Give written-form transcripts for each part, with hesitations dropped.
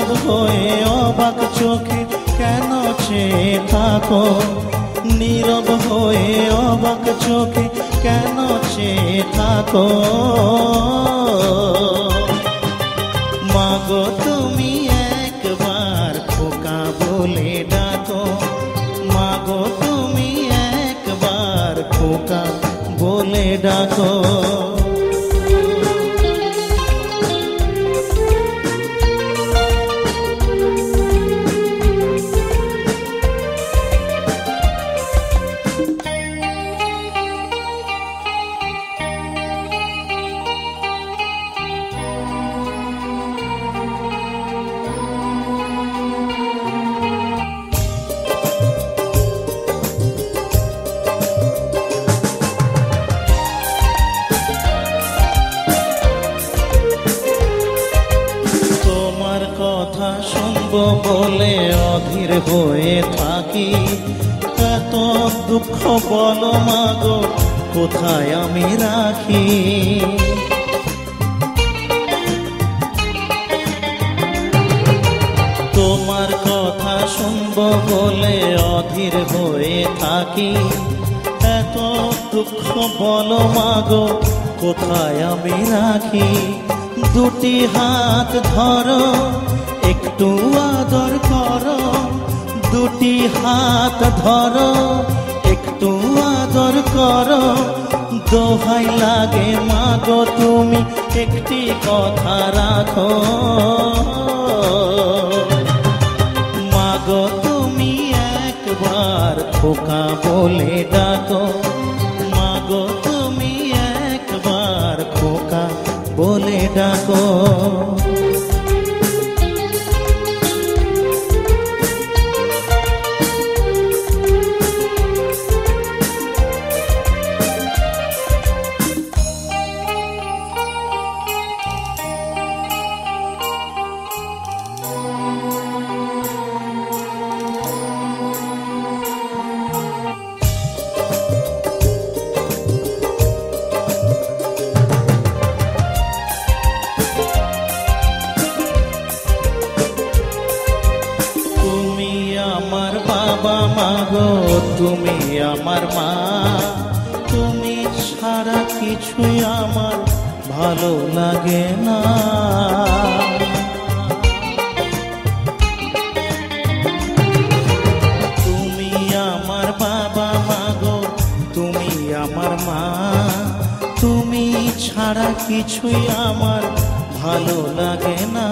নীরব হয়ে অবাক চোখে কেন চেয়ে থাকো, নীরব হয়ে অবাক চোখে কেন চেয়ে থাকো। মাগো তুমি একবার খোকা বলে ডাকো, মাগো তুমি একবার খোকা বলে ডাকো। কথা শুনবো বলে অধীর হয়ে থাকি, এত দুঃখ বলো মাগো কোথায় আমি রাখি। তোমার কথা শুনবো বলে অধীর হয়ে থাকি, এত দুঃখ বলো মাগো কোথায় আমি রাখি। দুটি হাত ধরো একটু আদর করো, দুটি হাত ধরো একটু আদর করো। দোহাই লাগে মাগো তুমি একটি কথা রাখো, মাগো তুমি একবার খোকা বলে ডাকো, মাগো তুমি একবার খোকা বলে ডাকো। আমার বাবা মাগো তুমি আমার মা, তুমি ছাড়া কিছুই আমার ভালো লাগে না। তুমি আমার বাবা মাগো তুমি আমার মা, তুমি ছাড়া কিছুই আমার ভালো লাগে না।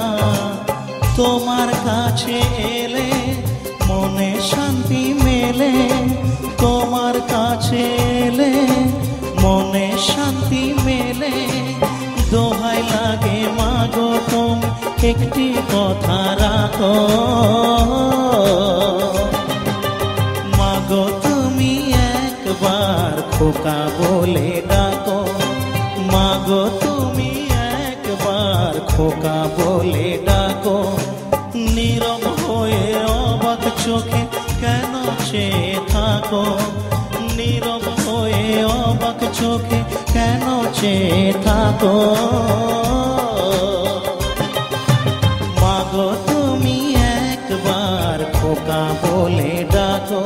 তোমার কাছে এলে মনে শান্তি মেলে, তোমার কাছে এলে মনে শান্তি মেলে। দোহাই লাগে মাগো তুমি একটি কথা রাখো, মাগো তুমি একবার খোকা বলে ডাকো, মাগো তুমি একবার খোকা বলে ডাকো। নীরব হয়ে অবাক চোখে কেন চেয়ে থাকো, নীরব হয়ে অবাক চোখে কেন চেয়ে থাকো। মাগো তুমি একবার খোকা বলে ডাকো,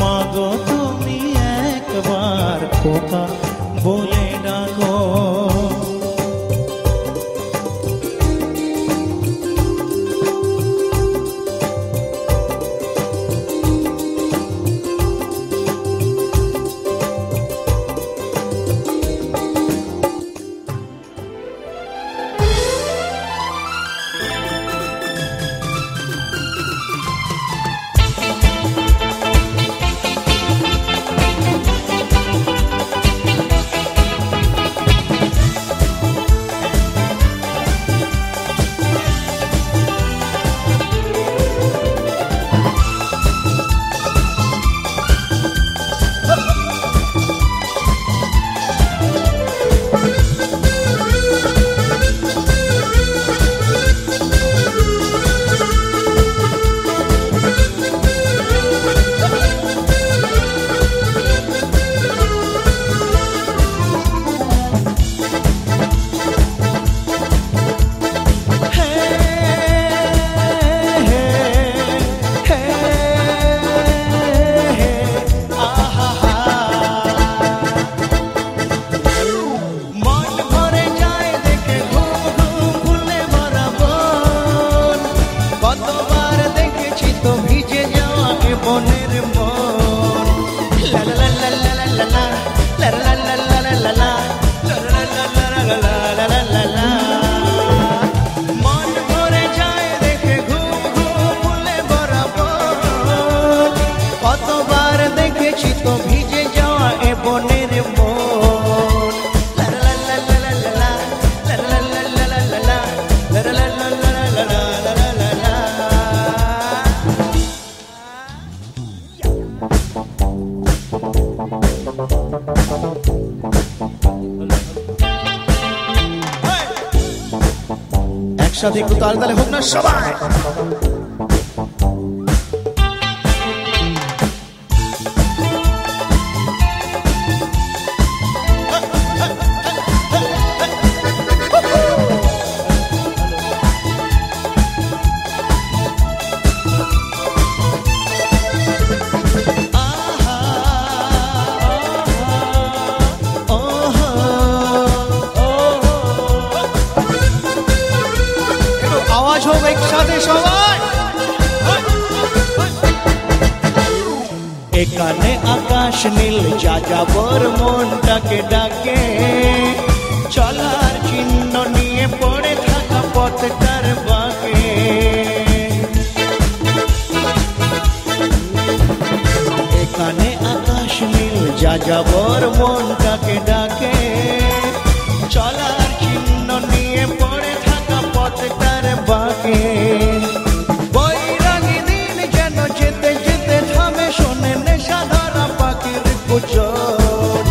মাগো তুমি একবার খোকা বলে ডাকো। একসাথে একটু তালে হোক না সবাই। একসাথে সবাই। এখানে আকাশ নীল যাযাবর মনটাকে ডাকে, চলার চিহ্ন নিয়ে পড়ে থাকা পথটার বাঁকে। এখানে আকাশ নীল যাযাবর মনটাকে ডাকে, চলার চিহ্ন নিয়ে পড়ে থাকা পথটার বাঁকে। বৈরাগী দিন যেন যেতে যেতে থামে, শোনে নেশা ধরা পাখির কুচন।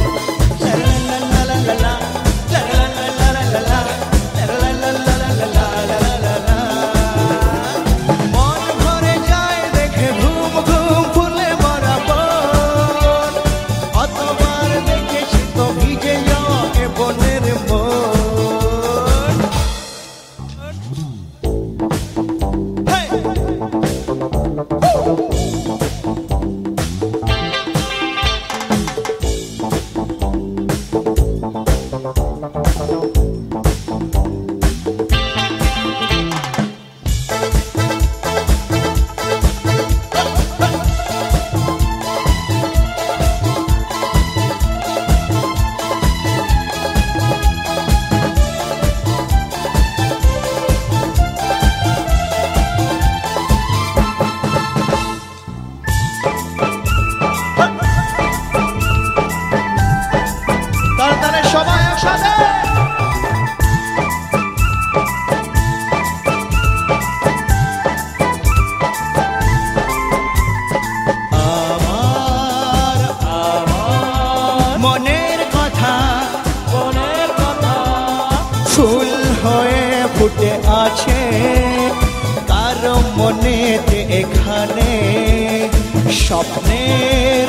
মন ভরে যায় দেখে ঘুম ঘুম ফুলে ভরা বন, অতবার দেখেছি তো ভিজে যাওয়া এ বনের মন। সবাই একসাথে। আমার মনের কথা ফুল হয়ে ফুটে আছে কারো মনেতে, এখানে স্বপ্নের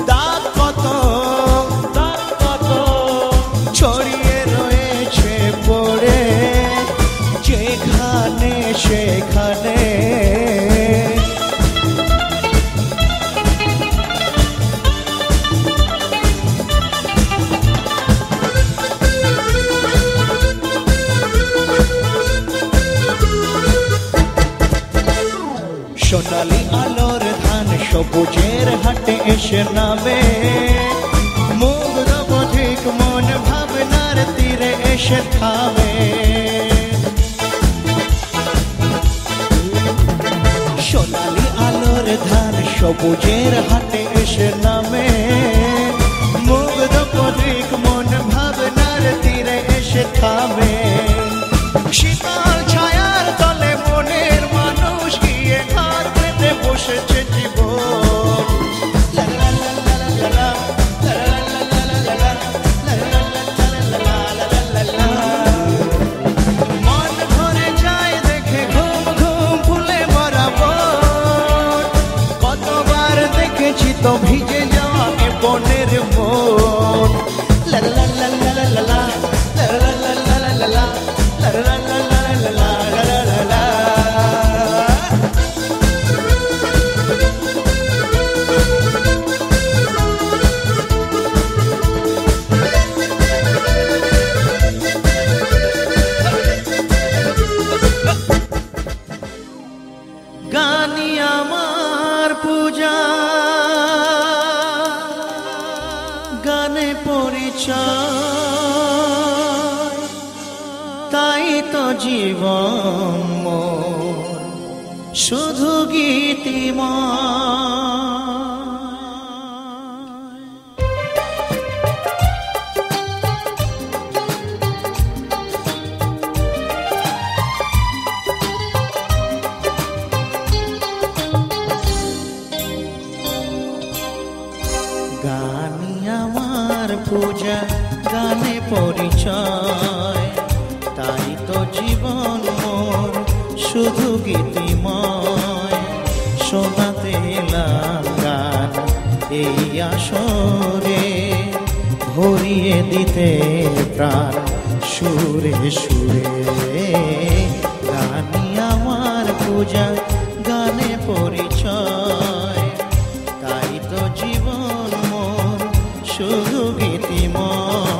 দাগ কত ছড়িয়ে রয়েছে পড়ে যেখানে সেখানে। সোনালি আলোর ধান সবুজের হাটে এসে নামে, মুগ্ধ পথিক মন ভাবনার তীরে এসে থামে। সোনালি আলোর ধান সবুজের হাটে এসে নামে, মুগ্ধ পথিক মন ভাবনার তীরে এসে থামে। শীতল ছায়ার তলে মনের মানুষ গিয়ে ঘর পেতে বসেছে জীবন। মন ভরে যায় দেখে ঘুম ঘুম ফুলে ভরা বন, কতবার দেখেছি তো ভিজে যাওয়া এ বনের মন। লা লা লা লা লা লা লা লা লা লা লা লা। গানি আমার পূজা, গানে পরিচয়, তাই তো জীবন মোর শুধু গীতিময়। গানি আমার পূজা, গানে পরিচয়, তাই শুধু গীতিময় শোনাতে এলাম গান এই আসরে, ভরিয়ে দিতে প্রাণ সুরে সুরে। গানই আমার পূজা, গানে পরিচয়, তাই তো জীবন মোর শুধু গীতিময়।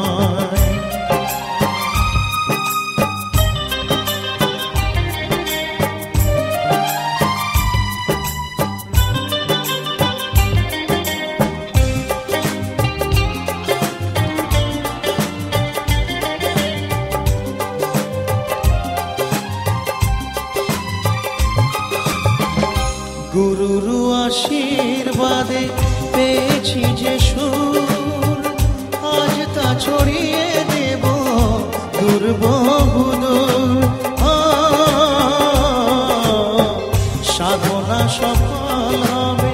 গুরুরু আশীর্বাদে পেয়েছি যে সুর, আজ তা ছড়িয়ে দেব দূর বহুদূর। সাধনা সফল হবে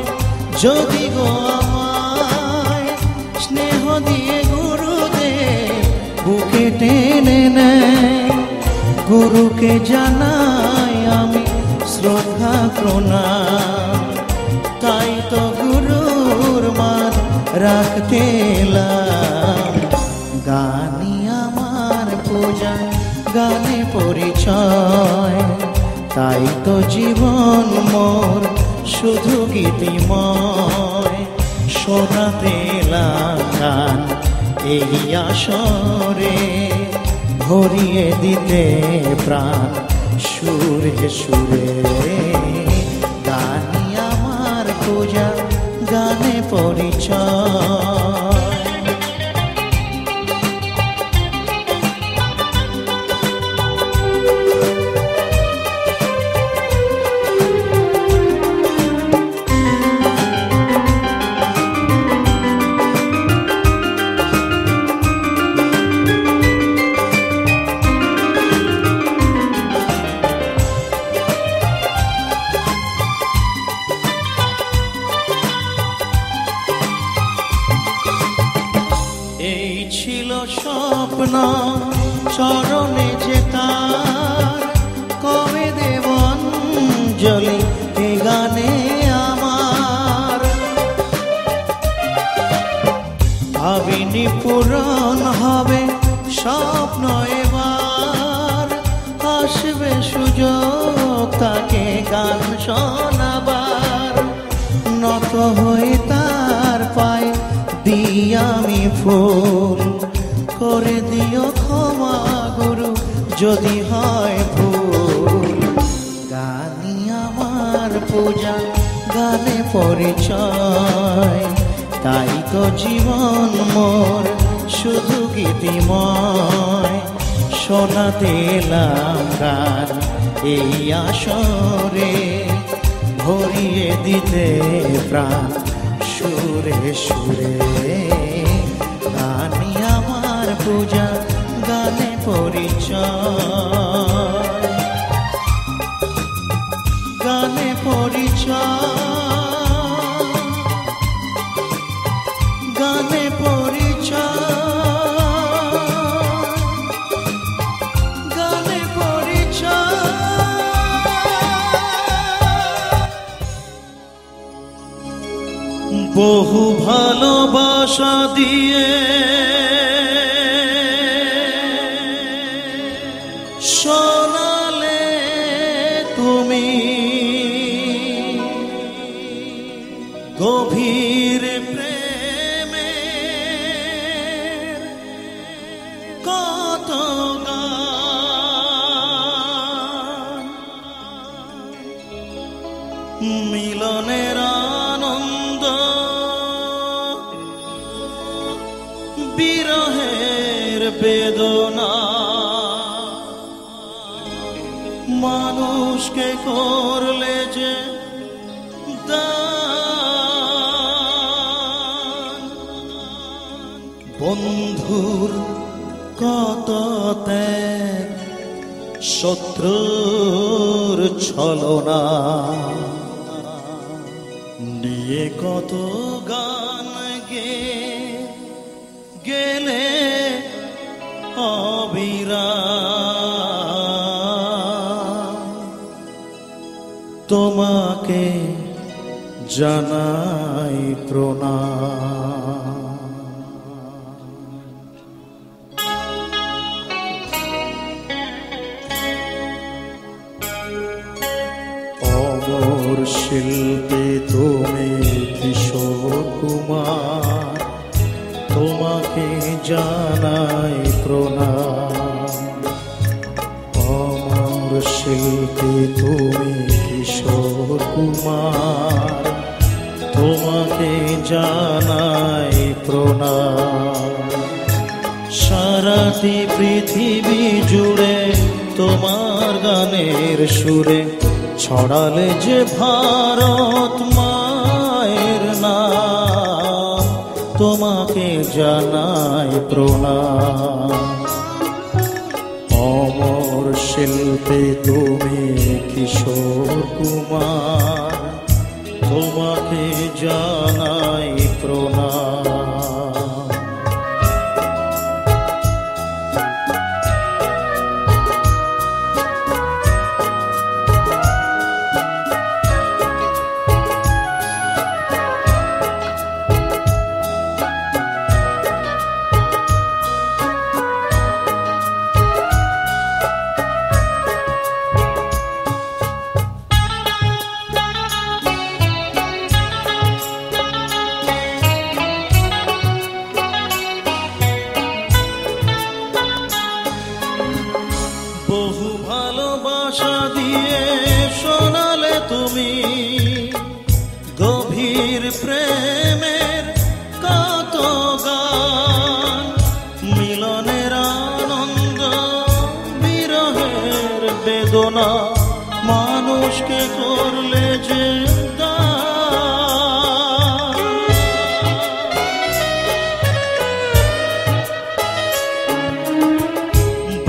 যদি গো আমায় স্নেহ দিয়ে গুরুদেব বুকে টেনে নেয়। গুরুকে জানাই আমি শ্রদ্ধা প্রণাম, তাই তো গুরুর মান রাখতে এলাম। গানই আমার পূজা, গানে পরিচয়, তাই তো জীবন মোর শুধু গীতিময়। শোনাতে এলাম গান এই আসরে, ভরিয়ে দিতে প্রাণ সুরে সুরে। গানই আমার পূজা, গানে পরিচয়। এই ছিল স্বপ্ন চরণে যে তার, কবে দেব অঞ্জলি এ গানে আমার। ভাবিনি পূরণ হবে স্বপ্ন এবার, আসবে সুযোগ তাকে গান শোনাবার। নত হয়ে তার পায়ে দিই আমি ফুল, করে দিও ক্ষমা গুরু যদি হয় ভুল। গানই আমার পূজা, গানে পরিচয়, তাই তো জীবন মোর শুধু গীতিময়। শোনাতে এলাম গান এই আসরে, ভরিয়ে দিতে প্রাণ সুরে সুরে। গানই আমার পূজা, গানে পরিচয়, গানে পরিচয়, গানে পরিচয়, গানে পরিচয়। বহু ভালোবাসা দিয়ে শোনালে তুমি গভীর প্রেমে কত গান। মিলনের আনন্দ, বিরহের বেদনা, মানুষকে করলে যে দান। বন্ধুর কত ত্যাগ, শত্রুর ছলনা, নিয়ে কত গান গেলে অবিরাম। তোমাকে জানাই প্রণাম। অমর শিল্পী তুমি কিশোর কুমার, তোমাকে জানাই প্রণাম। অমর শিল্পী তুমি কিশোর কুমার, তোমাকে জানাই প্রণাম। সারাটি পৃথিবী জুড়ে তোমার গানের সুরে ছড়ালে যে ভারত মায়ের নাম, তোমাকে জানাই প্রণাম। অমর শিল্পী তুমি কিশোর কুমার, তোমাকে জানাই প্রণাম। বহু ভালোবাসা দিয়ে শোনালে তুমি গভীর প্রেমের কত গান, মিলনের আনন্দ বিরহের বেদনা মানুষকে করলে যে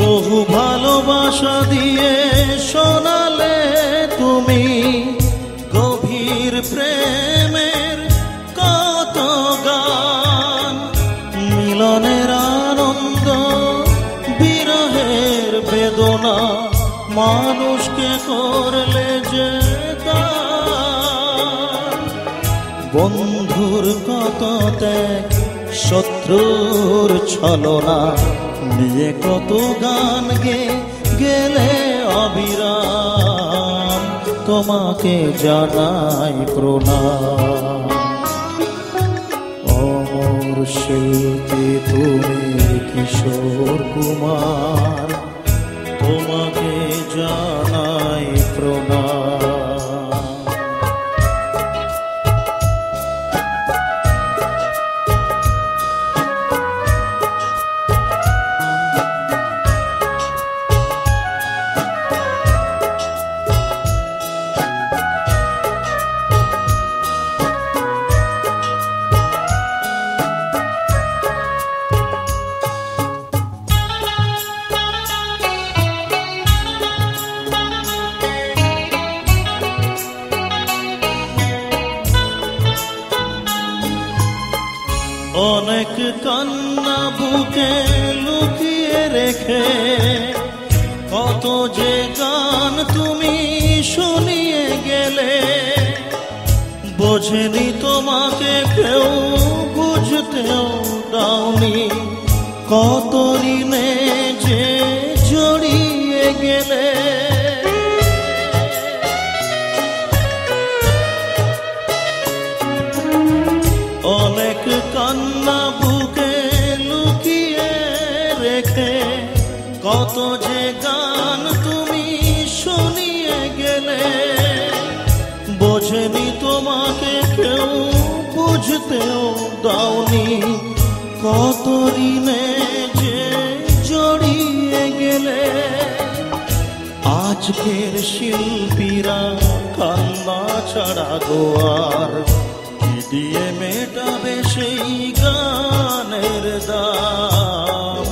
বহু ভালোবাসা দিয়ে শোনালে তুমি গভীর প্রেমের কত গান, মিলনের আনন্দ বিরহের বেদনা মানুষকে করলে যে দান। বন্ধুর কত ত্যাগ, শত্রুর ছলনা নিয়ে কত গান গেলে অবিরাম, তোমাকে জানাই প্রণাম। অমর শিল্পী তুমি কিশোর কুমার, তোমাকে জানাই প্রণাম। অনেক কান্না বুকে লুকিয়ে রেখে কত যে গান তুমি শুনিয়ে গেলে, বোঝেনি তোমাকে কেউ, বুঝতেও দাওনি কত ঋণে যে জড়িয়ে গেলে। অনেক কান্না বুকে লুকিয়ে রেখে কত যে গান তুমি শুনিয়ে গেলে, বোঝেনি তোমাকে কেউ, বুঝতেও দাওনি কত ঋণে যে জড়িয়ে গেলে। আজকের শিল্পীরা কান্না ছাড়া গোয়ার দিয়ে মেটাবে সেই গানের দাম,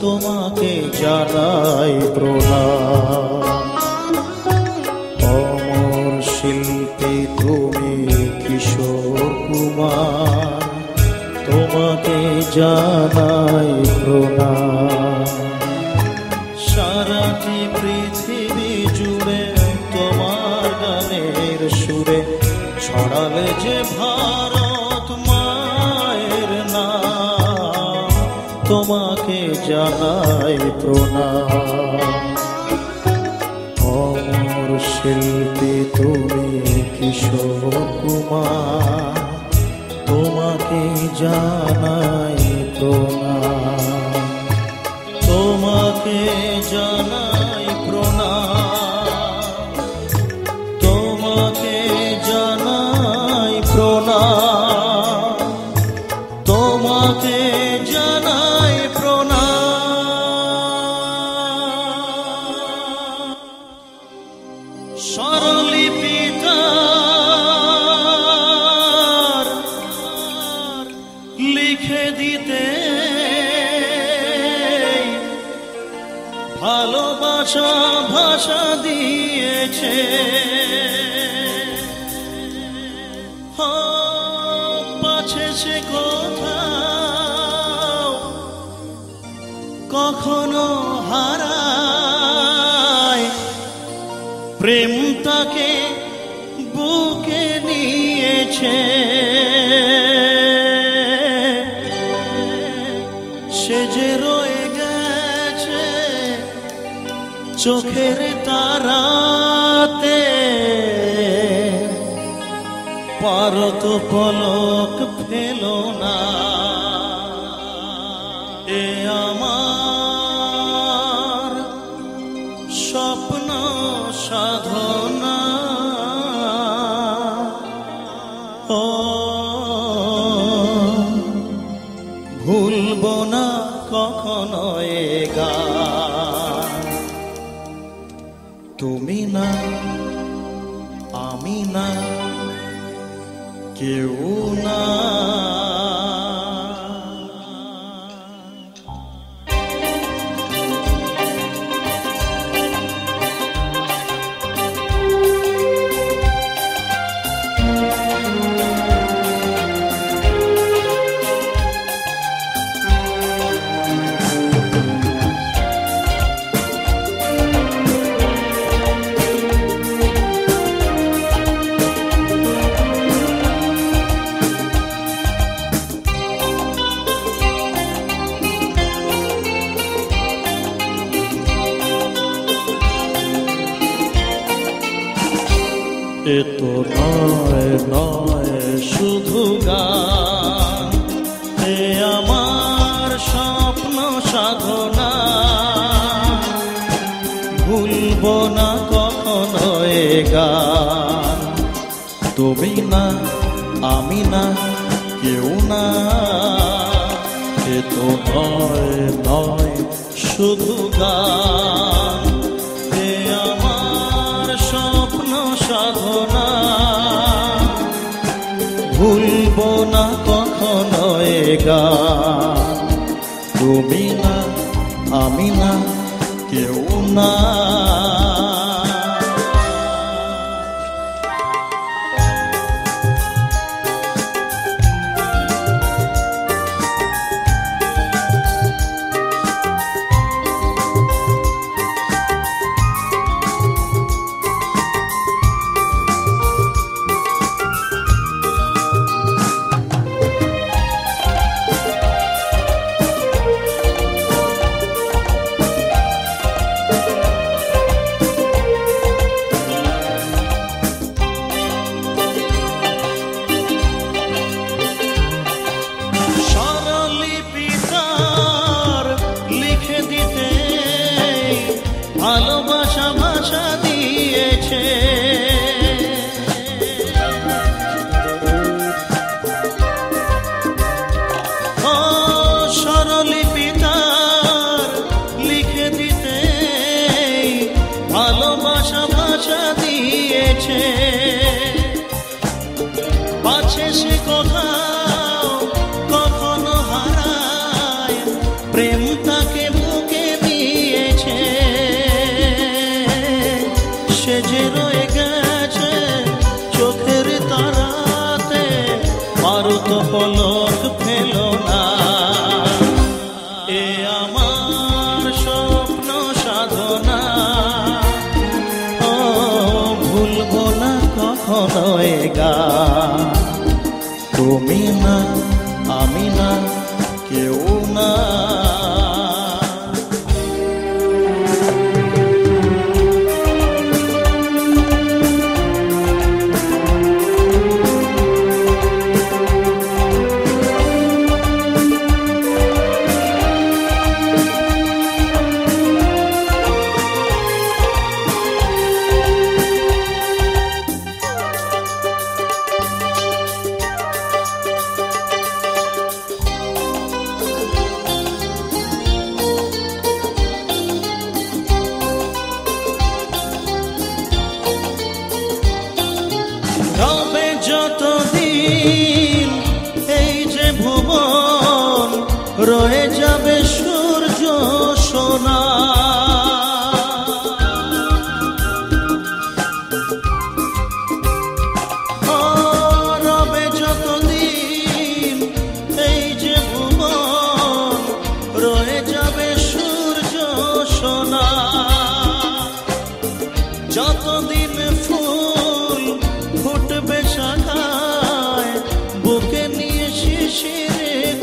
তোমাকে জানাই প্রণাম। অমর শিল্পী তুমি কিশোর কুমার, তোমাকে জানাই প্রণাম। সারাটি পৃথিবী জুড়ে তোমার গানের বলে যে ভারত মায়ের নাম, তোমাকে জানাই প্রণাম। অমর শিল্পী তুমি কিশোর কুমার, তোমাকে জানাই প্রণাম, তোমাকে জানাই প্রণাম, তোমাকে জানাই প্রণাম, তোমাকে জানাই প্রণাম। স্বরলিপি তার লিখে দিতে ভালোবাসা ভাষা দিয়েছে। পাছে সে কোথাও কখনো হারায়, প্রেম তাকে বুকে নিয়েছে। সে যে রয়ে গেছে চোখের তারাতে, পারত পলক ফেলো না। এ আমার স্বপ্ন সাধনা, ও ভুলব না কখনো এ গান। তুমি না আমি না কেউ না। এ তো নয় নয় শুধু গান, এ আমার স্বপ্ন সাধনা। ভুলব না কখনো এ গান। তুমি না আমি না কেউ না। এ তো নয় নয় শুধু গান, এ আমার স্বপ্ন সাধনা। ভুলব না কখনো এ গান। তুমি না আমি না কেউ না। ভালোবাসা ভাষা দিয়েছে। ও স্বরলিপি তার লিখে দিতে ভালোবাসা ভাষা দিয়েছে। পাছে সে কোথাও কখনো হারায়, প্রেম তাকে বুকে নিয়েছে। সে যে রয়ে গেছে চোখের তারাতে, পারত পলক ফেলো না। এ আমার স্বপ্ন সাধনা, ও ভুলব না কখনো। কখনো এ গান। তুমি না আমি না কেউ না। রবে যতদিন এই যে ভুবন, রয়ে যাবে সূর্য সোনা। রবে যতদিন এই যে ভুবন, রয়ে যাবে সূর্য সোনা। যতদিন ফুল ফুটবে শাখায়, বুকে নিয়ে শিশির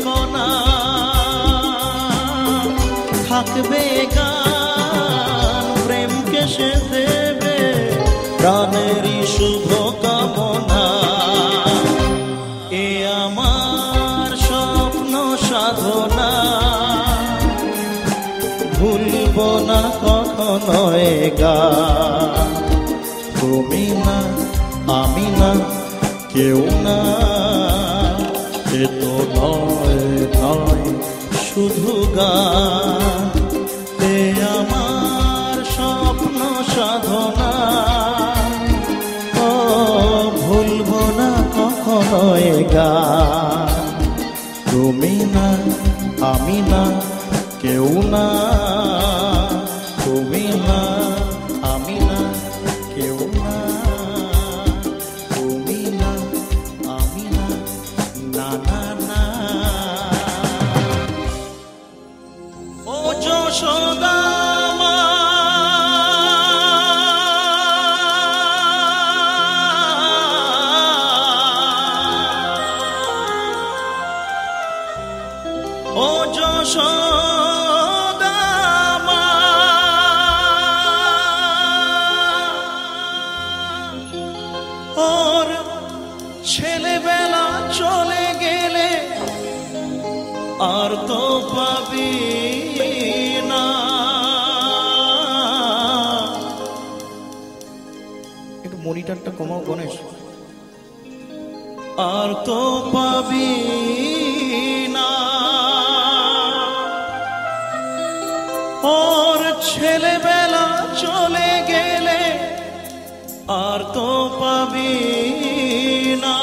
কণা, থাকবে গান প্রেমকে সে দেবে প্রাণেরই শুভ কামনা। এ আমার স্বপ্ন সাধনা, ভুলব না কখনো এ গান। তুমি না আমি না কেউ না, এ তো নয় নয় শুধু গান। এ আমার স্বপ্ন সাধনা, ও ভুলব না কখনো এ গান। তুমি না আমি না কেউ না, তুমি না আমি না কেউ না, তুমি না আমি না, না না না। ও যশোদা মা, ও যশোদা মা, ওর ছেলেবেলা চলে গেলে আর তো পাবি না। একটু মনিটরটা কমাও গণেশ। আর তো পাবি না, ওর ছেলেবেলা চলে গেলে আর তো পাবি না।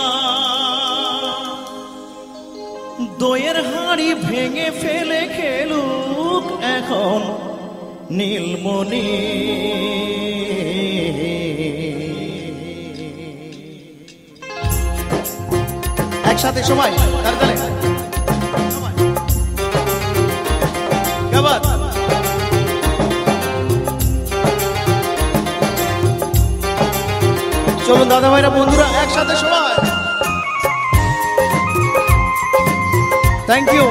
দইয়ের হাঁড়ি ভেঙে ফেলে খেলুক এখন নীলমণি। একসাথে সবাই তালে চলুন দাদা ভাইরা বন্ধুরা একসাথে সবাই। Thank you.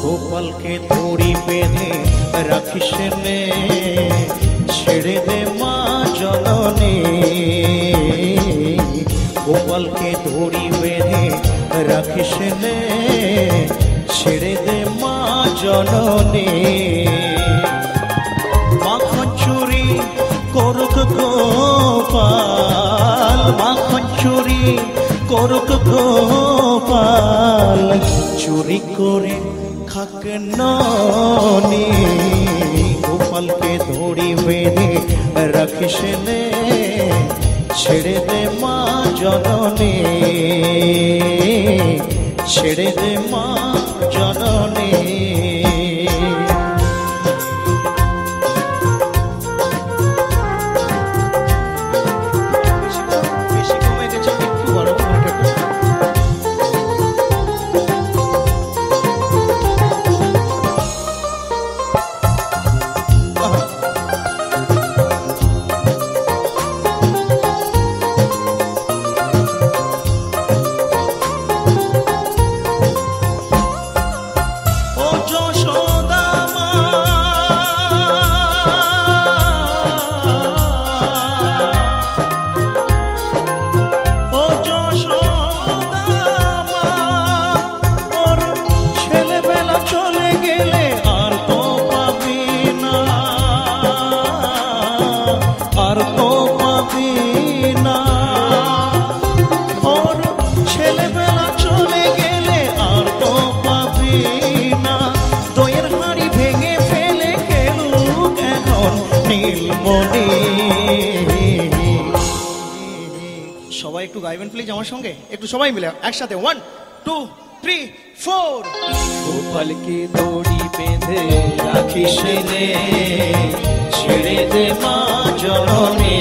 গোপালকে দড়ি বেঁধে রাখিস নে, ছেড়ে দে মা জননী। গোপালকে দড়ি বেঁধে রাখিস নে, ছেড়ে দে মা জননী। মাখন চুরি করুক গোপাল, মাখন চুরি করুক গোপাল, চুরি করে খাক ননি। গোপালকে দড়ি বেঁধে রাখিস নে, ছেড়ে দে মা জননী, ছেড়ে দে মা জননী। মনি। সবাই একটু গাইবেন প্লিজ আমার সঙ্গে, একটু সবাই মিলে একসাথে 1 2 3 4। গোপালকে দড়ি বেঁধে রাখিস রে, ছেড়ে দে মা জননী,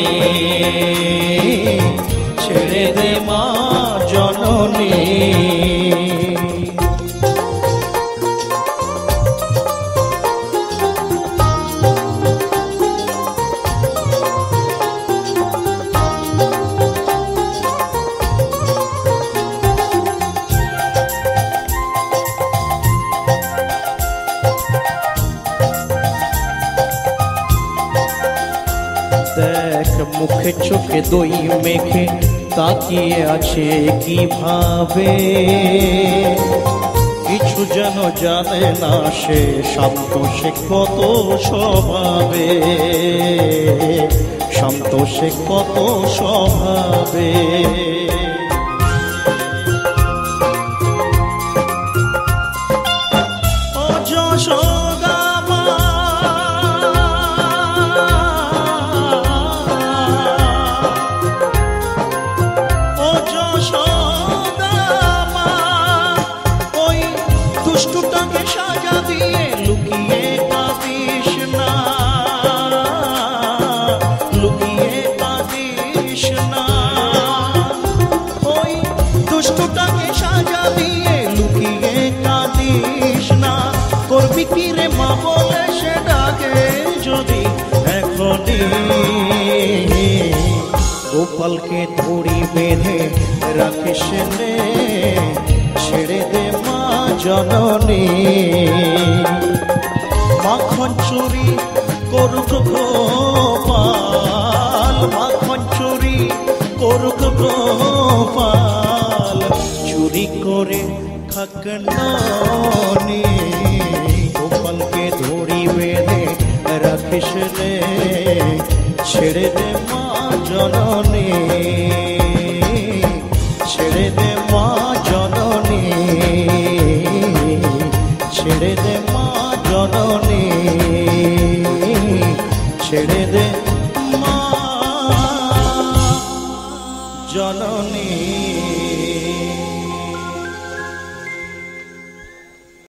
ছেড়ে দে মা জননী। দেখ মুখে চোখে দই মেখে তাকিয়ে আছে কিভাবে, কিছু যেন জানে না সে, শান্ত সে কত স্বভাবে, শান্ত সে কত স্বভাবে। ও যশোদা মা, ও যশোদা মা, ওই দুষ্টুটাকে সাজা দিয়ে লুকিয়ে কাঁদিস না, লুকিয়ে কাঁদিস না। ওই দুষ্টুটাকে সাজা দিয়ে লুকিয়ে কাঁদিস না। করবি কি রে মা বলে সে ডাকে যদি এখনই। গোপালকে দড়ি বেঁধে রাখিস রে, ছেড়ে দে মা জননী। মাখন চুরি করুক গোপাল, মাখন চুরি করুক গোপাল, চুরি করে খাক ননি। গোপালকে দড়ি বেঁধে রাখিস রে, ছেড়ে দে মা জননী, ছেড়ে দে মা জননী, ছেড়ে দে মা জননী, ছেড়ে দে মা জননী।